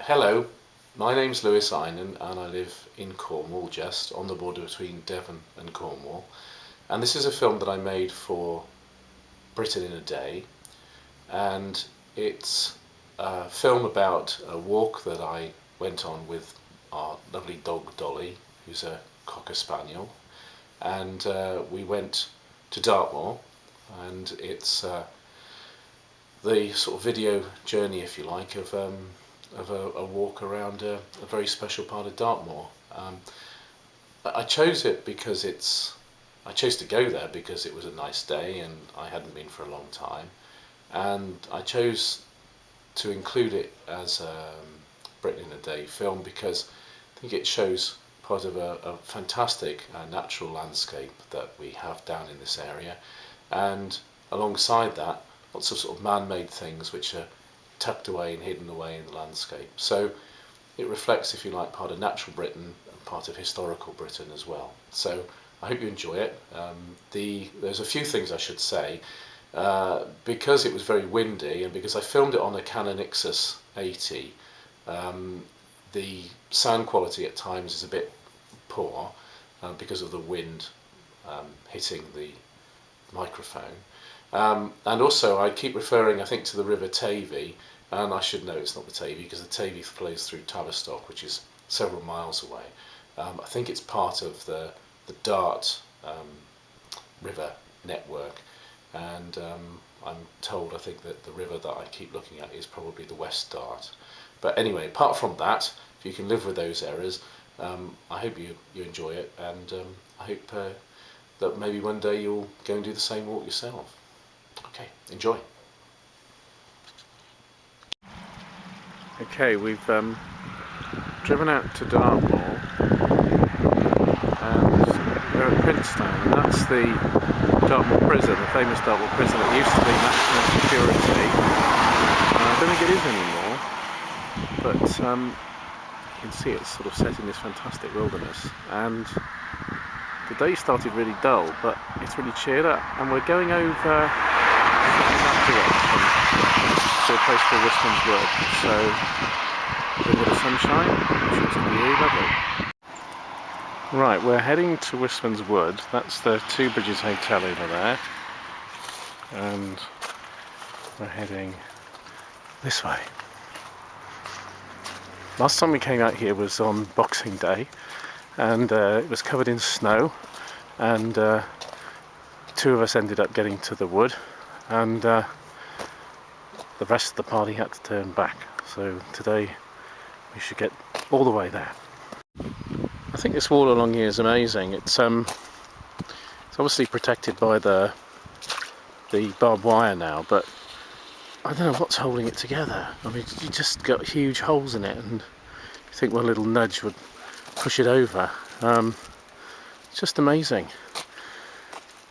Hello, my name's Eynon and I live in Cornwall, just on the border between Devon and Cornwall. And this is a film that I made for Britain in a Day, and it's a film about a walk that I went on with our lovely dog Dolly, who's a Cocker Spaniel, and we went to Dartmoor, and it's the sort of video journey, if you like, of a walk around a very special part of Dartmoor. I chose it because I chose to go there because it was a nice day and I hadn't been for a long time, and I chose to include it as a Britain in a Day film because I think it shows part of a fantastic natural landscape that we have down in this area, and alongside that lots of sort of man-made things which are tucked away and hidden away in the landscape. So it reflects, if you like, part of natural Britain and part of historical Britain as well. So I hope you enjoy it. There's a few things I should say. Because it was very windy and because I filmed it on a Canon Ixus 80, the sound quality at times is a bit poor because of the wind hitting the microphone. And also I keep referring, I think, to the River Tavy, and I should know it's not the Tavy because the Tavy flows through Tavistock, which is several miles away. I think it's part of the Dart river network, and I'm told, I think, that the river that I keep looking at is probably the West Dart. But anyway, apart from that, if you can live with those errors, I hope you enjoy it, and I hope that maybe one day you'll go and do the same walk yourself. Okay, enjoy. Okay, we've driven out to Dartmoor, and we're at Princetown, and that's the Dartmoor prison, the famous Dartmoor prison that used to be maximum security. I don't think it is anymore, but you can see it's sort of set in this fantastic wilderness, and the day started really dull, but it's really cheered up, and we're going over to a place called Wistman's Wood, so a little bit of sunshine, I'm sure it's going to be really lovely. Right, we're heading to Wistman's Wood. That's the Two Bridges Hotel over there, and we're heading this way. Last time we came out here was on Boxing Day, and it was covered in snow, and two of us ended up getting to the wood, and the rest of the party had to turn back. So today we should get all the way there. I think this wall along here is amazing. It's obviously protected by the barbed wire now, but I don't know what's holding it together. I mean, you just got huge holes in it, and you think one little nudge would push it over. It's just amazing.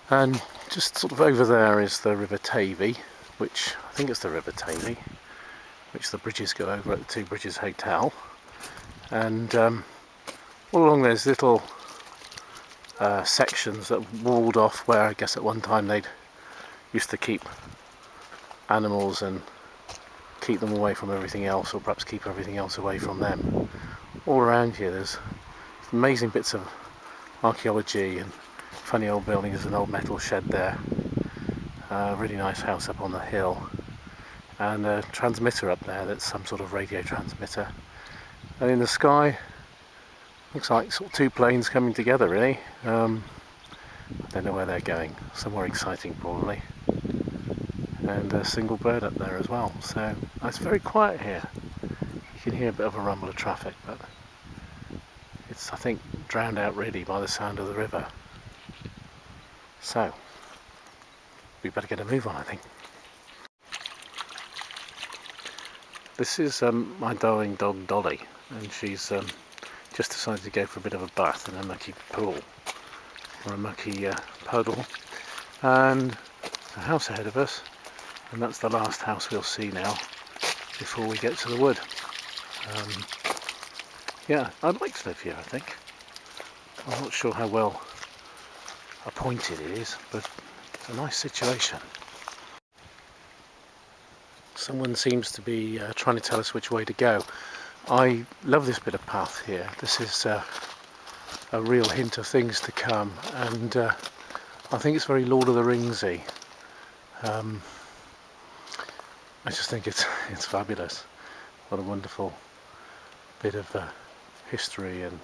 And just sort of over there is the River Tavy, which I think it's the River Tavy, which the bridges go over at the Two Bridges Hotel. And all along there's little sections that walled off where I guess at one time they'd used to keep animals and keep them away from everything else, or perhaps keep everything else away from them. All around here there's amazing bits of archaeology and funny old buildings. There's an old metal shed there, a really nice house up on the hill, and a transmitter up there that's some sort of radio transmitter. And in the sky looks like sort of two planes coming together, really. I don't know where they're going, somewhere exciting probably. And a single bird up there as well, so it's very quiet here. You can hear a bit of a rumble of traffic, but it's, I think, drowned out really by the sound of the river. So we better get a move on, I think. This is my darling dog Dolly, and she's just decided to go for a bit of a bath in a mucky pool, or a mucky puddle. And a house ahead of us, and that's the last house we'll see now before we get to the wood. Yeah, I'd like to live here, I think. I'm not sure how well appointed it is, but it's a nice situation. Someone seems to be trying to tell us which way to go. I love this bit of path here. This is a real hint of things to come, and I think it's very Lord of the Ringsy. I just think it's fabulous. What a wonderful bit of history and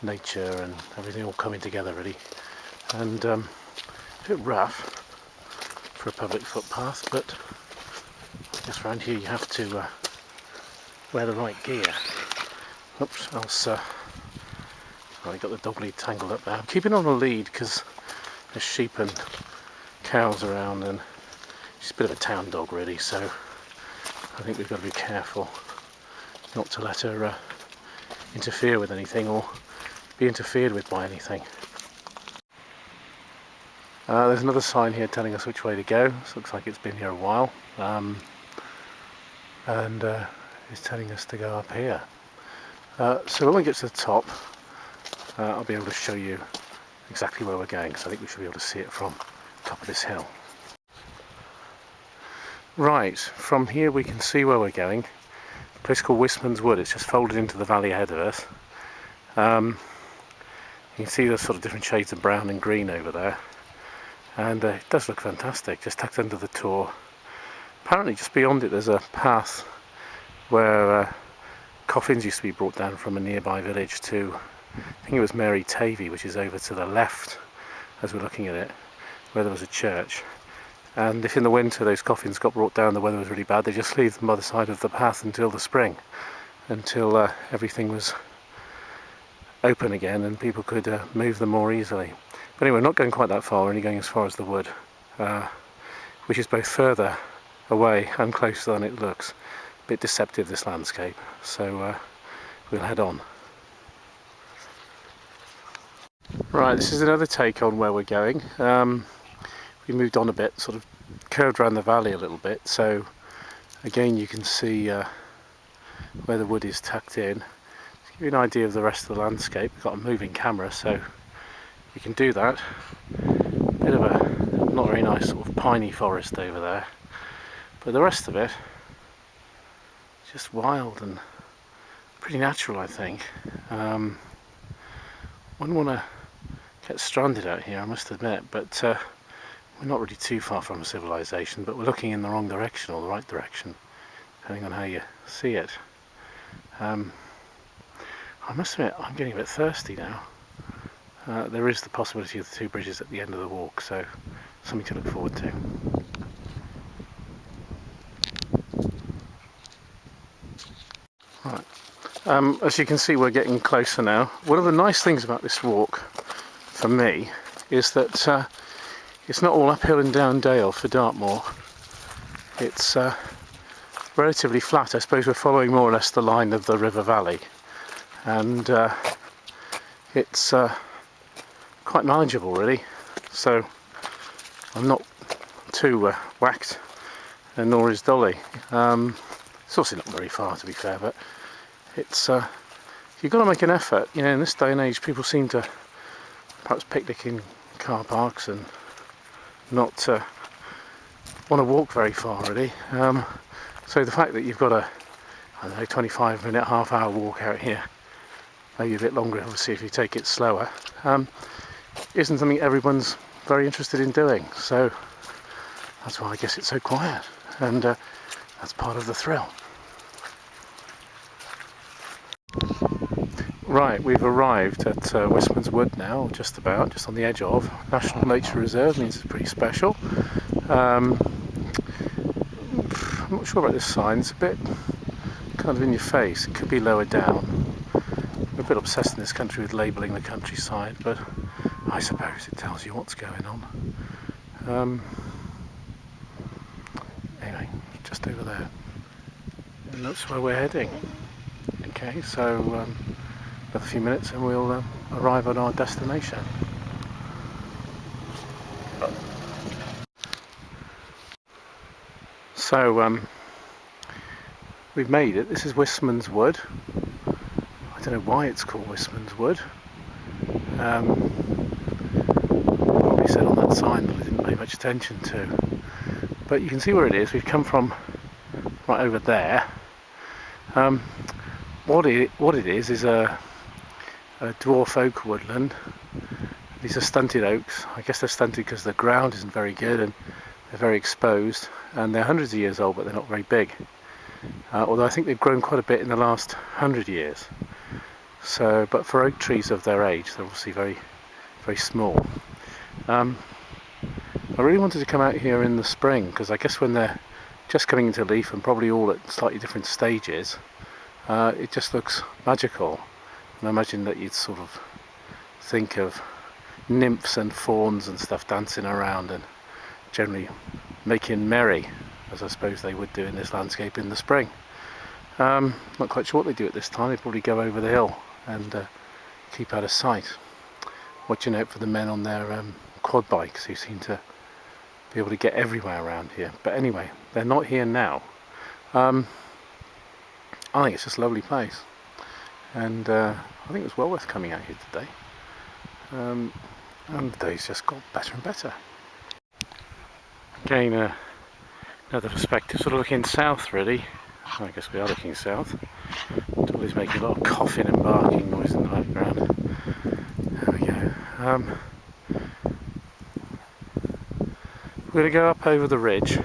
nature and everything all coming together, really. And a bit rough for a public footpath, but I guess around here you have to wear the right gear. Oops, else I got the dog lead tangled up there. I'm keeping on a lead because there's sheep and cows around, and she's a bit of a town dog really, so I think we've got to be careful not to let her interfere with anything or be interfered with by anything. There's another sign here telling us which way to go. This looks like it's been here a while, and it's telling us to go up here. So when we get to the top, I'll be able to show you exactly where we're going, so I think we should be able to see it from the top of this hill. Right, from here we can see where we're going. A place called Wistman's Wood. It's just folded into the valley ahead of us. You can see the sort of different shades of brown and green over there, and it does look fantastic, just tucked under the tor. Apparently just beyond it there's a path where coffins used to be brought down from a nearby village to, I think it was Mary Tavy, which is over to the left as we're looking at it, where there was a church. And if in the winter those coffins got brought down, the weather was really bad, they just leave them by the side of the path until the spring, until everything was open again and people could move them more easily. But anyway, we're not going quite that far, we're only going as far as the wood, which is both further away and closer than it looks. A bit deceptive, this landscape, so we'll head on. Right, this is another take on where we're going. We moved on a bit, sort of curved around the valley a little bit, so again you can see where the wood is tucked in. To give you an idea of the rest of the landscape, we've got a moving camera, so we can do that. Bit of a not very nice sort of piney forest over there, but the rest of it is just wild and pretty natural, I think. Wouldn't want to get stranded out here, I must admit, but we're not really too far from civilization, but we're looking in the wrong direction or the right direction, depending on how you see it. I must admit, I'm getting a bit thirsty now. There is the possibility of the two bridges at the end of the walk, so something to look forward to. Right. As you can see, we're getting closer now. One of the nice things about this walk, for me, is that it's not all uphill and down dale for Dartmoor. It's relatively flat. I suppose we're following more or less the line of the river valley, and it's quite manageable really, so I'm not too whacked, and nor is Dolly. It's also not very far, to be fair, but it's you've got to make an effort. You know, in this day and age people seem to perhaps picnic in car parks and not want to walk very far really. So the fact that you've got a, I don't know, 25-minute, half-hour walk out here, maybe a bit longer obviously if you take it slower, isn't something everyone's very interested in doing. So that's why I guess it's so quiet, and that's part of the thrill. Right, we've arrived at Wistman's Wood now, just on the edge of. National Nature Reserve means it's pretty special. I'm not sure about this sign, it's a bit kind of in your face, it could be lower down. We're a bit obsessed in this country with labelling the countryside, but I suppose it tells you what's going on. Anyway, just over there. And that's where we're heading. Okay, so another few minutes and we'll arrive at our destination. So we've made it. This is Wistman's Wood. I don't know why it's called Wistman's Wood. Probably said on that sign, but I didn't pay much attention to. But you can see where it is. We've come from right over there. what it is a dwarf oak woodland. These are stunted oaks. I guess they're stunted because the ground isn't very good and they're very exposed, and they're hundreds of years old, but they're not very big. Although I think they've grown quite a bit in the last 100 years. So, but for oak trees of their age, they're obviously very, very small. I really wanted to come out here in the spring because I guess when they're just coming into leaf and probably all at slightly different stages, it just looks magical. And I imagine that you'd sort of think of nymphs and fauns and stuff dancing around and generally making merry, as I suppose they would do in this landscape in the spring. Not quite sure what they do at this time. They probably go over the hill and keep out of sight, watching out for the men on their quad bikes who seem to be able to get everywhere around here. But anyway, they're not here now. I think it's just a lovely place, and I think it's well worth coming out here today. And the day's just got better and better. Again, another perspective, sort of looking south really. I guess we are looking south. Dolly's making a lot of coughing and barking noise in the background. There we go. We're going to go up over the ridge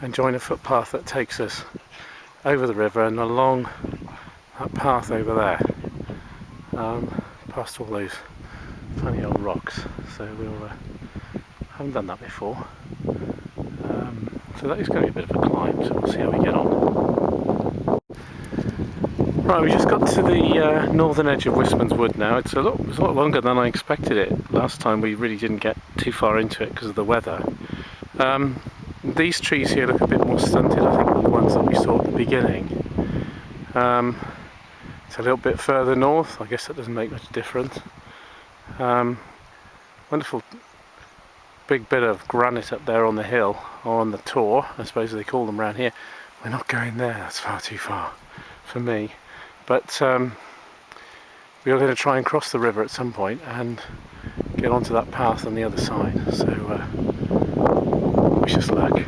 and join a footpath that takes us over the river and along that path over there, past all those funny old rocks. So we'll haven't done that before. So that is going to be a bit of a climb, so we'll see how we get on. Right, we just got to the northern edge of Wistman's Wood now. It's a lot longer than I expected it. Last time we really didn't get too far into it because of the weather. These trees here look a bit more stunted, I think, than the ones that we saw at the beginning. It's a little bit further north. I guess that doesn't make much difference. Wonderful big bit of granite up there on the hill, or on the tor, I suppose they call them around here. We're not going there, that's far too far for me. But we are going to try and cross the river at some point and get onto that path on the other side. So wish us luck.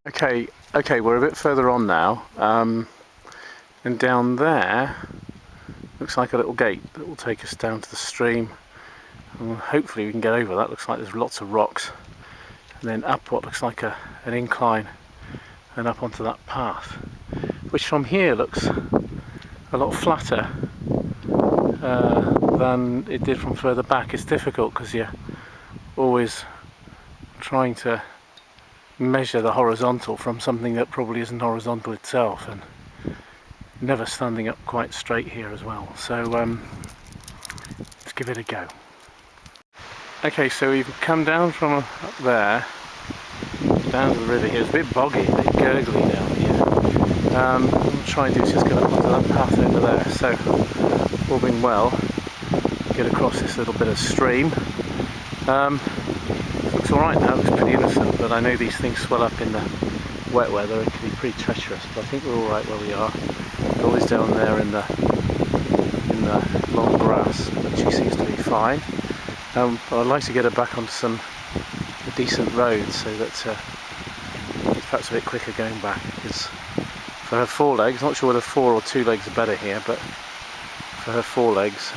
Okay, we're a bit further on now, and down there looks like a little gate that will take us down to the stream. And hopefully we can get over that. Looks like there's lots of rocks, and then up what looks like an incline and up onto that path, which from here looks a lot flatter than it did from further back. It's difficult because you're always trying to measure the horizontal from something that probably isn't horizontal itself, and never standing up quite straight here as well. So let's give it a go. Okay, so we've come down from up there down to the river here. It's a bit boggy, a bit gurgly down here. What we'll try and do is just get up onto that path over there. So, all being well, get across this little bit of stream. It looks alright now, it looks pretty innocent, but I know these things swell up in the wet weather. It can be pretty treacherous, but I think we're alright where we are. Always down there in the long grass, but she seems to be fine. But I'd like to get her back onto some decent roads so that it's perhaps a bit quicker going back, because for her forelegs, not sure whether 4 or 2 legs are better here, but for her forelegs,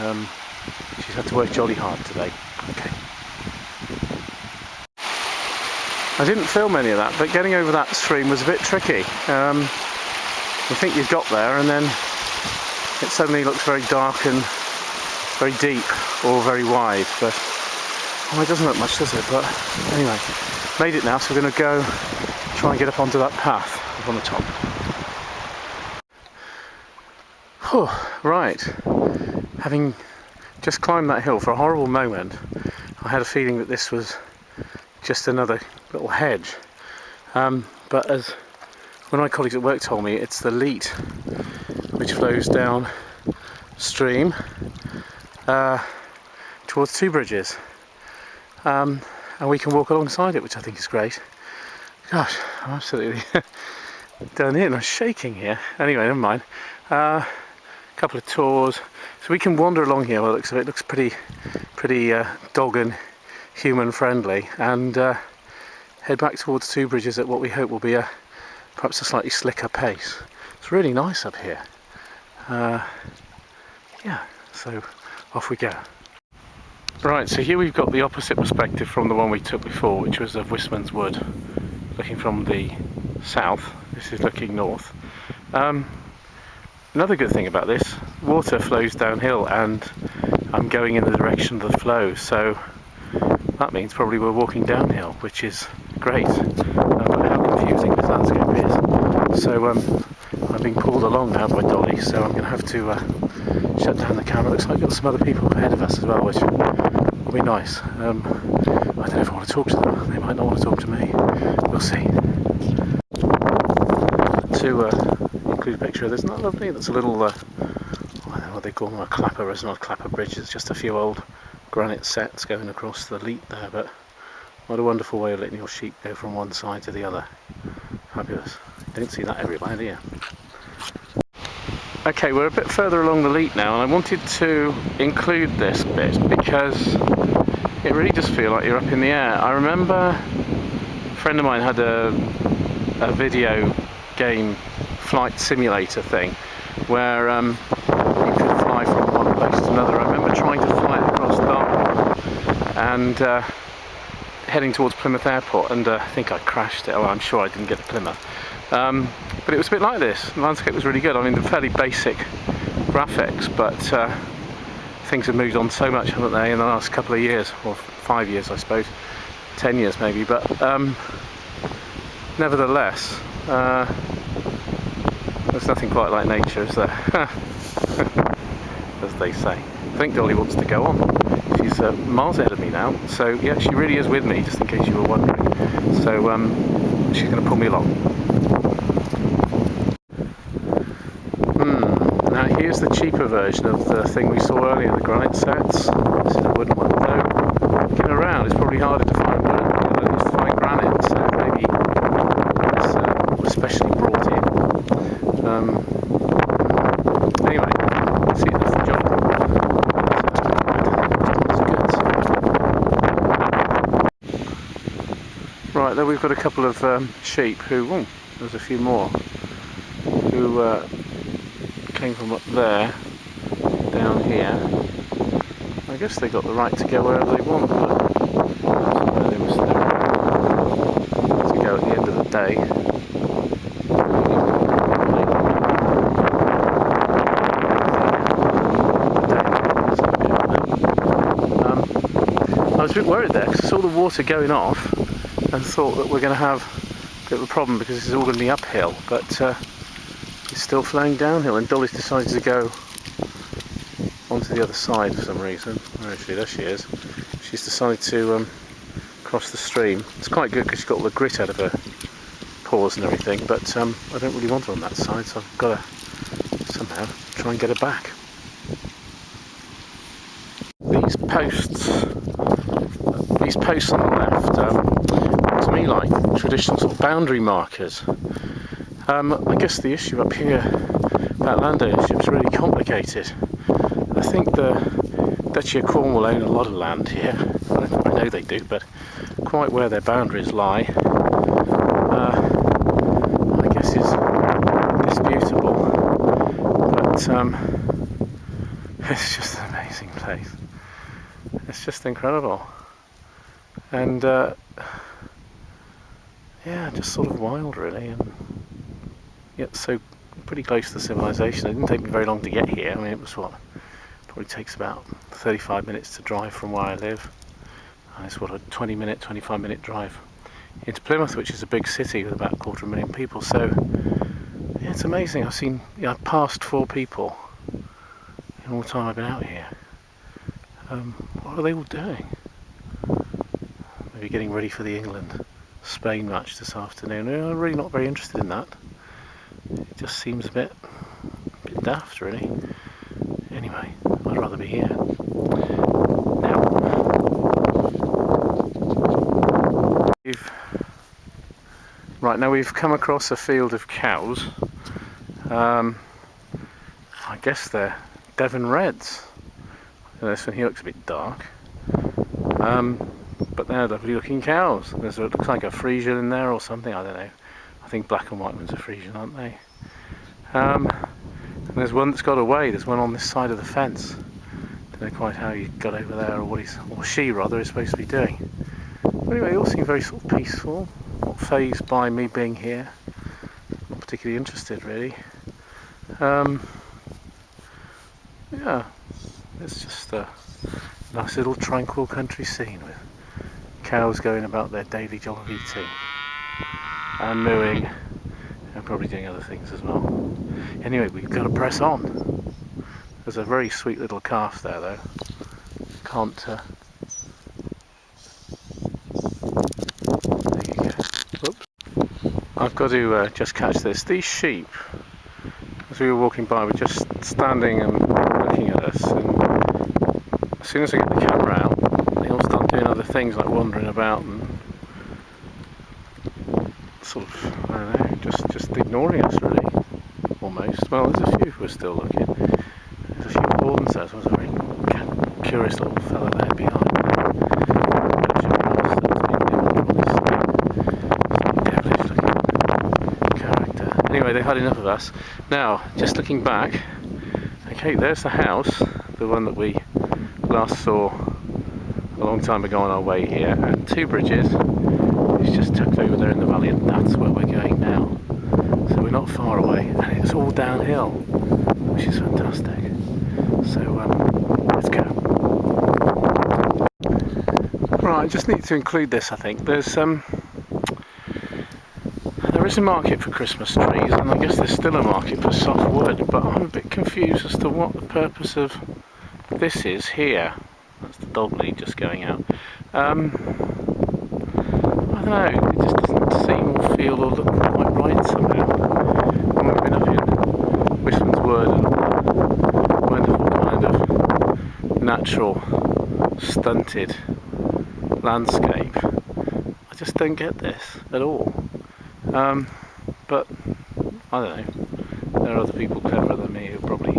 she's had to work jolly hard today. Okay. I didn't film any of that, but getting over that stream was a bit tricky. I think you've got there and then it suddenly looks very dark and very deep or very wide, but it doesn't look much, does it? But anyway, made it now, so we're going to go try and get up onto that path up on the top. Right, having just climbed that hill, for a horrible moment I had a feeling that this was just another little hedge, but as one of my colleagues at work told me, it's the Leat which flows down stream towards Two Bridges, and we can walk alongside it, which I think is great. Gosh, I'm absolutely done in, I'm shaking here. Anyway, never mind. Couple of tours, so we can wander along here. Well, it looks pretty dog and human friendly, and head back towards Two Bridges at what we hope will be perhaps a slightly slicker pace. It's really nice up here. Yeah, so off we go. Right, so here we've got the opposite perspective from the one we took before, which was of Wistman's Wood, looking from the south. This is looking north. Another good thing about this, water flows downhill and I'm going in the direction of the flow, so that means probably we're walking downhill, which is great. But how confusing this landscape is. So I'm being pulled along now by Dolly, so I'm going to have to shut down the camera. Looks like we've got some other people ahead of us as well, which will be nice. I don't know if I want to talk to them. They might not want to talk to me. We'll see. To include a picture of this, isn't that lovely? That's a little, I don't know what they call them, a clapper. It's not a clapper bridge, it's just a few old granite sets going across the leat there, but what a wonderful way of letting your sheep go from one side to the other. Fabulous. Don't see that everywhere, do you? Okay, we're a bit further along the leat now, and I wanted to include this bit because it really does feel like you're up in the air. I remember a friend of mine had a video game flight simulator thing where you could fly from one place to another. I remember trying to fly across Dartmoor and heading towards Plymouth Airport, and I think I crashed it. Oh, I'm sure I didn't get to Plymouth. But it was a bit like this. The landscape was really good. I mean, the fairly basic graphics, but things have moved on so much, haven't they, in the last couple of years, or 5 years, I suppose, 10 years maybe. But nevertheless, there's nothing quite like nature, is there? As they say. I think Dolly wants to go on. She's miles ahead of me now, so yeah, she really is with me, just in case you were wondering. So she's going to pull me along. Now here's the cheaper version of the thing we saw earlier, the granite sets. This is a wooden one. Though, looking around, it's probably harder to find wood than to find granite, so maybe it's especially brought in. Anyway, see it does the job. Right, there we've got a couple of sheep who, there's a few more, who came from up there, down here. I guess they got the right to go wherever they want, but they must know to go at the end of the day. I was a bit worried there because I saw the water going off and thought that we're going to have a bit of a problem because this is all going to be uphill, but it's still flowing downhill, and Dolly's decided to go onto the other side for some reason. Oh, actually, there she is. She's decided to cross the stream. It's quite good because she's got all the grit out of her paws and everything, but I don't really want her on that side, so I've got to somehow try and get her back. These posts on the left look to me like traditional sort of boundary markers. I guess the issue up here about land ownership is really complicated. I think the Duchy of Cornwall own a lot of land here. I know they do, but quite where their boundaries lie, I guess is disputable. But it's just an amazing place. It's just incredible. And yeah, just sort of wild really, and yet so pretty close to civilization. It didn't take me very long to get here. I mean, it was probably takes about 35 minutes to drive from where I live, and it's a 25 minute drive into Plymouth, which is a big city with about 250,000 people. So yeah, it's amazing. I've passed 4 people in all the time I've been out here. What are they all doing? Maybe getting ready for the England-Spain match this afternoon. I'm really not very interested in that. It just seems a bit daft, really. Anyway, I'd rather be here. Now, we've come across a field of cows. I guess they're Devon Reds. This one here looks a bit dark. But they're lovely looking cows. It looks like a Friesian in there or something, I don't know. I think black and white ones are Friesian, aren't they? there's one that's got away. There's one on this side of the fence. Don't know quite how he got over there, or what or she rather, is supposed to be doing. But anyway, they all seem very sort of peaceful, not fazed by me being here. Not particularly interested, really. Yeah, it's just a nice little tranquil country scene with cows going about their daily job of eating and mooing and probably doing other things as well. Anyway, we've got to press on. There's a very sweet little calf there, though. Can't. There you go. Whoops. I've got to just catch this. These sheep, as we were walking by, were just standing and looking at us. And as soon as I get the camera out, they all start doing other things like wandering about and sort of, I don't know, just ignoring us really, almost. Well, there's a few who are still looking. There's a few horns there, so there's a very curious little fellow there behind. Devilish looking character. Anyway, they've had enough of us. Now, just looking back, okay, there's the house, the one that we last saw a long time ago on our way here, and two bridges. It's just tucked over there in the valley, and that's where we're going now. So we're not far away, and it's all downhill, which is fantastic. So let's go. Right, I just need to include this. I think there is a market for Christmas trees, and I guess there's still a market for soft wood. But I'm a bit confused as to what the purpose of this is here. That's the dog lead just going out. I don't know, it just doesn't seem or feel or look quite right somehow. When we've been up in Wistman's Wood and wonderful kind of natural, stunted landscape, I just don't get this at all. But I don't know, there are other people cleverer than me who are probably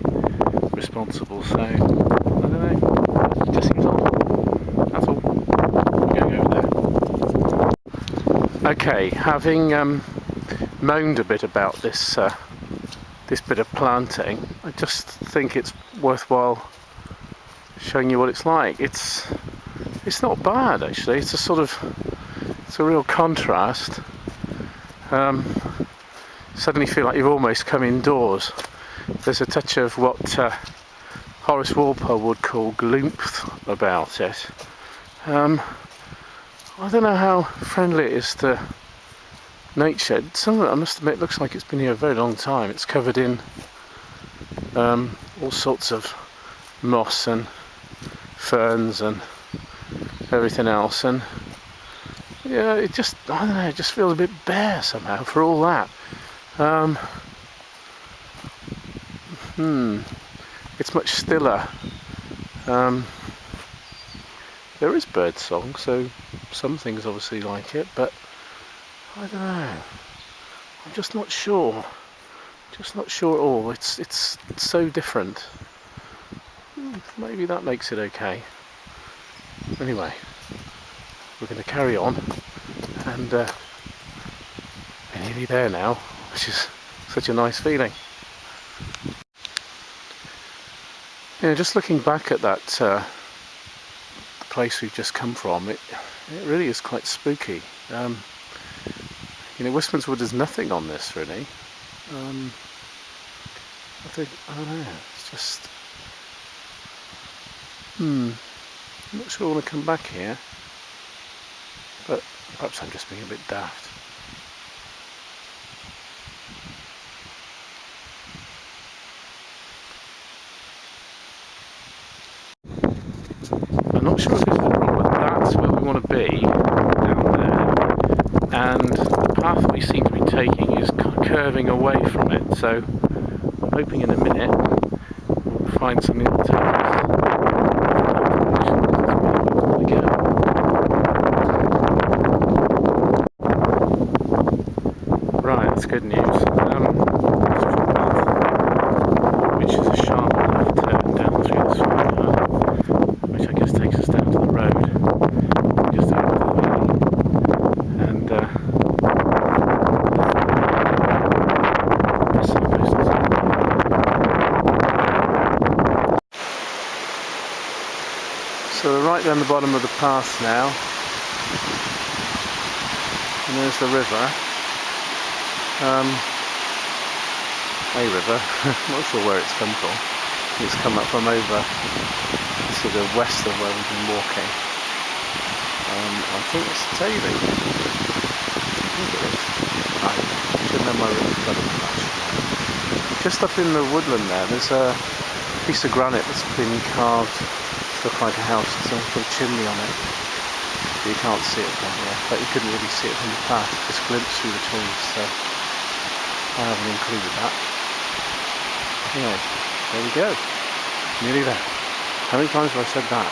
responsible, so I don't know, it just seems odd. That's all. I'm going over there. Okay, having moaned a bit about this this bit of planting, I just think it's worthwhile showing you what it's like. It's not bad actually. It's a real contrast. Suddenly feel like you've almost come indoors. There's a touch of what Horace Walpole would call gloomth about it. I don't know how friendly it is to nature. Some of it, I must admit, looks like it's been here a very long time. It's covered in all sorts of moss and ferns and everything else, and yeah, it just, I don't know, it just feels a bit bare somehow for all that. It's much stiller. There is bird song, so some things obviously like it, but I don't know. I'm just not sure. Just not sure at all. It's so different. Maybe that makes it okay. Anyway, we're going to carry on, and we're nearly there now, which is such a nice feeling. Yeah, just looking back at that the place we've just come from, it really is quite spooky. You know, Wistman's Wood is nothing on this really. I don't know, it's just I'm not sure I want to come back here, but perhaps I'm just being a bit daft. I'm not sure if this is the problem, but that's where we want to be, down there, and the path we seem to be taking is curving away from it, so I'm hoping in a minute we'll find something that will take us. Right, that's good news. Which is a sharp enough turn down through this footpath, which I guess takes us down to the road, just over the valley. And the signpost is right down the bottom of the path now. And there's the river. A river. Not sure where it's come from. It's come up from over to the west of where we've been walking. I think it's Tavy. I think it is. I should know my river better than that. Just up in the woodland there, there's a piece of granite that's been carved to look like a house. There's some sort of chimney on it. You can't see it from here, but you couldn't really see it from the path. Just glimpse through the trees, so I haven't included that. Anyway, there we go. Nearly there. How many times have I said that?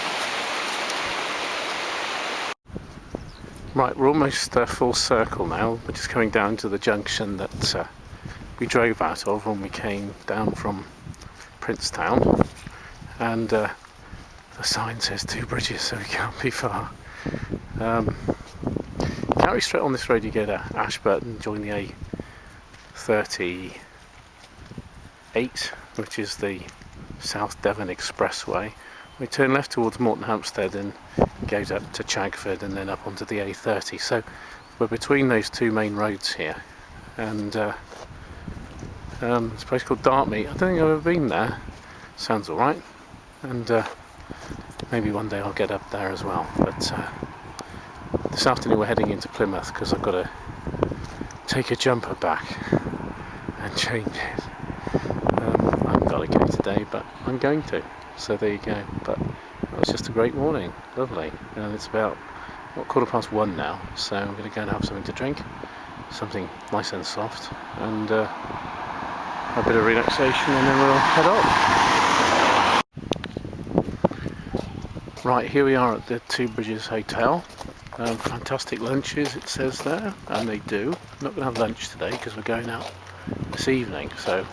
Right, we're almost full circle now. We're just coming down to the junction that we drove out of when we came down from Princetown. And the sign says 2 bridges, so we can't be far. Carry straight on this road, you go to Ashburton, join the A38, which is the South Devon Expressway. We turn left towards Morton Hampstead and goes up to Chagford and then up onto the A30. So we're between those two main roads here, and it's a place called Dartmoor. I don't think I've ever been there. Sounds alright, and maybe one day I'll get up there as well. But this afternoon we're heading into Plymouth because I've got to take a jumper back and change it. I haven't got to go today, but I'm going to. So there you go. But it was just a great morning, lovely. And it's about 1:15 now, so I'm going to go and have something to drink, something nice and soft, and a bit of relaxation, and then we'll head off. Right, here we are at the Two Bridges Hotel. Fantastic lunches, it says there, and they do. I'm not going to have lunch today because we're going out this evening, so.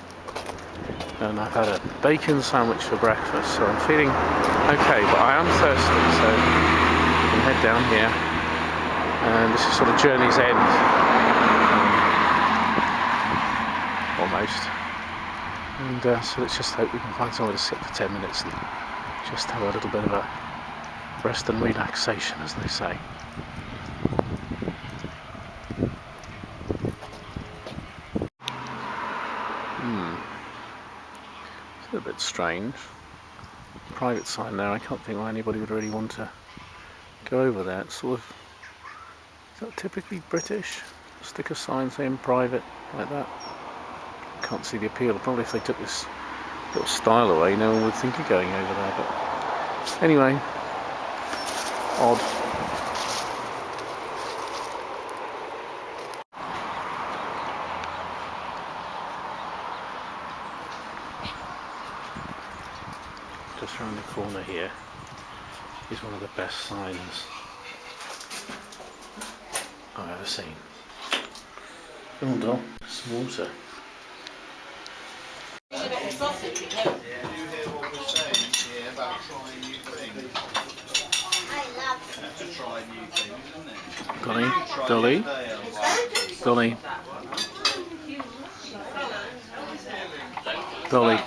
And I've had a bacon sandwich for breakfast, so I'm feeling okay, but I am thirsty, so we can head down here. And this is sort of journey's end, almost. And so let's just hope we can find somewhere to sit for 10 minutes and just have a little bit of a rest and relaxation, as they say. It's a bit strange. Private sign there. I can't think why anybody would really want to go over there. It's sort of, is that typically British? Stick a sign saying private like that. Can't see the appeal. Probably if they took this little style away, no one would think of going over there. But anyway, odd. Just around the corner here is one of the best signs I've ever seen. Oh, doll, some water. Dolly, Dolly, Dolly, Dolly.